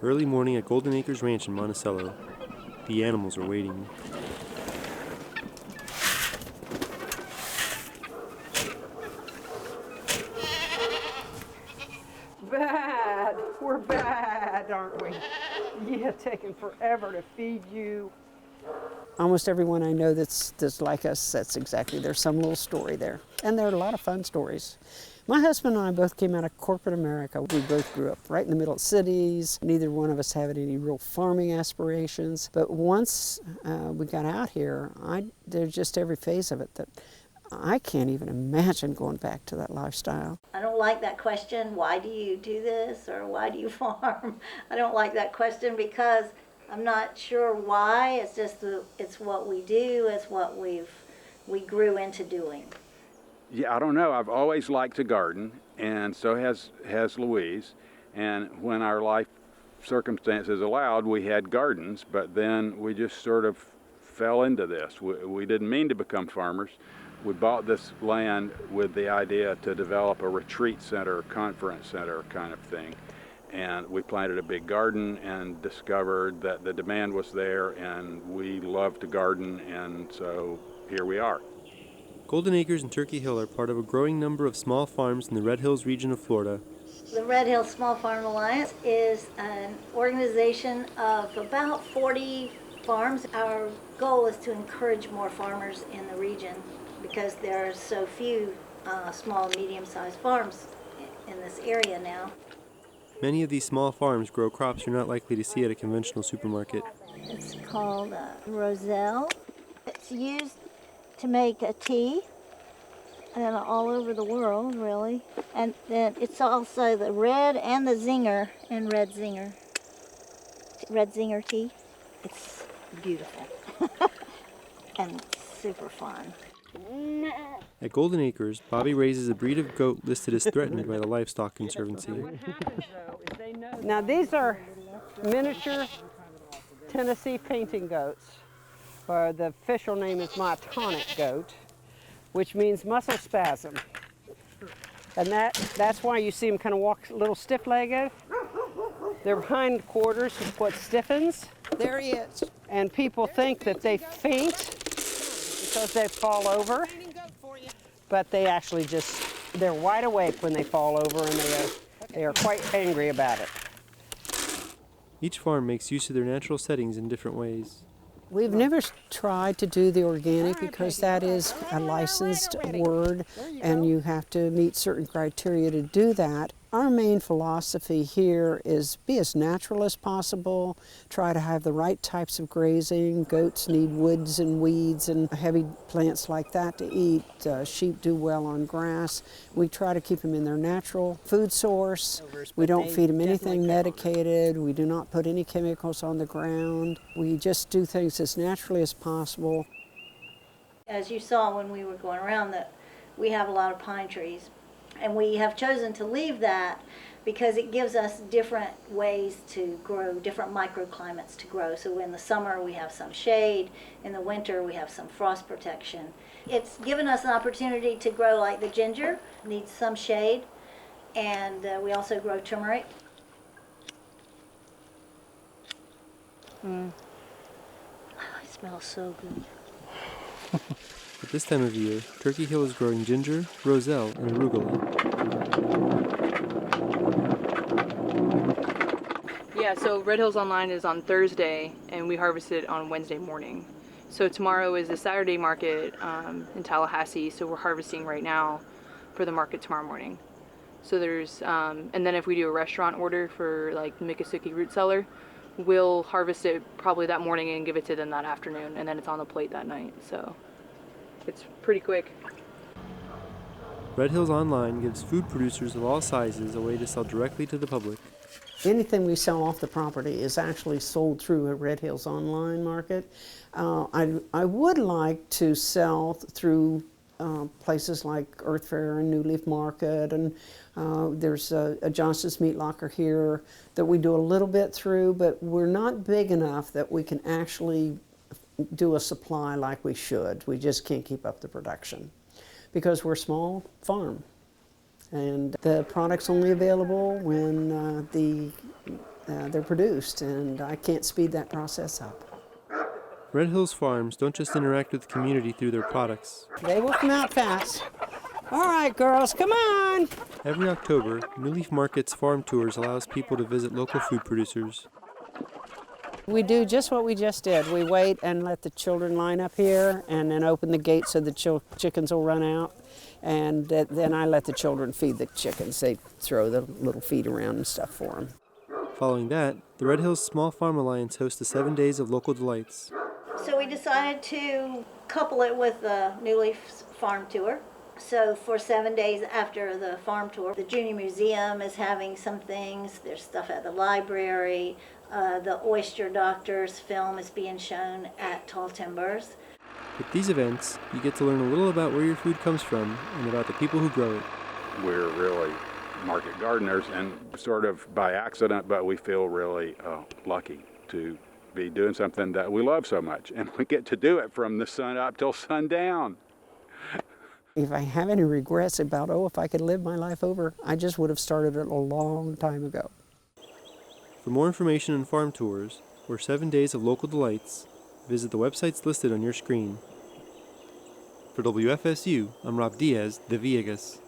Early morning at Golden Acres Ranch in Monticello. The animals are waiting. Bad. We're bad, aren't we? Yeah, taking forever to feed you. Almost everyone I know that's like us, that's exactly, there's some little story there. And there are a lot of fun stories. My husband and I both came out of corporate America. We both grew up right in the middle of cities. Neither one of us had any real farming aspirations. But once we got out here, there's just every phase of it that I can't even imagine going back to that lifestyle. I don't like that question, why do you do this, or why do you farm? I don't like that question because I'm not sure why. It's just it's what we do, it's what we grew into doing. Yeah, I don't know. I've always liked to garden, and so has Louise. And when our life circumstances allowed, we had gardens, but then we just sort of fell into this. We didn't mean to become farmers. We bought this land with the idea to develop a retreat center, conference center kind of thing. And we planted a big garden and discovered that the demand was there, and we love to garden, and so here we are. Golden Acres and Turkey Hill are part of a growing number of small farms in the Red Hills region of Florida. The Red Hills Small Farm Alliance is an organization of about 40 farms. Our goal is to encourage more farmers in the region because there are so few small and medium-sized farms in this area now. Many of these small farms grow crops you're not likely to see at a conventional supermarket. It's called Roselle. It's used to make a tea, and all over the world, really. And then it's also the red and the zinger in red zinger tea. It's beautiful and super fun. At Golden Acres, Bobby raises a breed of goat listed as threatened by the Livestock Conservancy. Now these are miniature Tennessee painting goats. The official name is myotonic goat, which means muscle spasm. And that's why you see them kind of walk a little stiff-legged. Their hind quarters is what stiffens. There he is. And people think that they faint because they fall over, but they actually they're wide awake when they fall over, and they are quite angry about it. Each farm makes use of their natural settings in different ways. We've never tried to do the organic because that is a licensed word and you have to meet certain criteria to do that. Our main philosophy here is be as natural as possible, try to have the right types of grazing. Goats need woods and weeds and heavy plants like that to eat. Sheep do well on grass. We try to keep them in their natural food source. We don't feed them anything medicated. We do not put any chemicals on the ground. We just do things as naturally as possible. As you saw when we were going around, that we have a lot of pine trees. And we have chosen to leave that because it gives us different ways to grow, different microclimates to grow. So in the summer we have some shade, in the winter we have some frost protection. It's given us an opportunity to grow like the ginger, needs some shade, and we also grow turmeric. It smells so good. At this time of year, Turkey Hill is growing ginger, roselle, and arugula. Yeah, so Red Hills Online is on Thursday, and we harvest it on Wednesday morning. So tomorrow is the Saturday market in Tallahassee, so we're harvesting right now for the market tomorrow morning. So there's, and then if we do a restaurant order for like Miccosukee Root Cellar, we'll harvest it probably that morning and give it to them that afternoon, and then it's on the plate that night, so it's pretty quick. Red Hills Online gives food producers of all sizes a way to sell directly to the public. Anything we sell off the property is actually sold through a Red Hills Online market. I would like to sell through places like Earth Fair and New Leaf Market, and there's a Johnson's Meat Locker here that we do a little bit through, but we're not big enough that we can actually do a supply like we should. We just can't keep up the production because we're a small farm. And the product's only available when the they're produced, and I can't speed that process up. Red Hills Farms don't just interact with the community through their products. They will come out fast. All right, girls, come on. Every October, New Leaf Market's farm tours allows people to visit local food producers. We do just what we just did. We wait and let the children line up here and then open the gate so the chickens will run out. And then I let the children feed the chickens. They throw the little feed around and stuff for them. Following that, the Red Hills Small Farm Alliance hosts the 7 Days of Local Delights. So we decided to couple it with the New Leaf Farm Tour. So for 7 days after the farm tour, the Junior Museum is having some things. There's stuff at the library. The Oyster Doctor's film is being shown at Tall Timbers. With these events, you get to learn a little about where your food comes from and about the people who grow it. We're really market gardeners, and sort of by accident, but we feel really lucky to be doing something that we love so much, and we get to do it from the sun up till sundown. If I have any regrets about, if I could live my life over, I just would have started it a long time ago. For more information on farm tours or 7 Days of Local Delights, visit the websites listed on your screen. For WFSU, I'm Rob Diaz, the Villegas.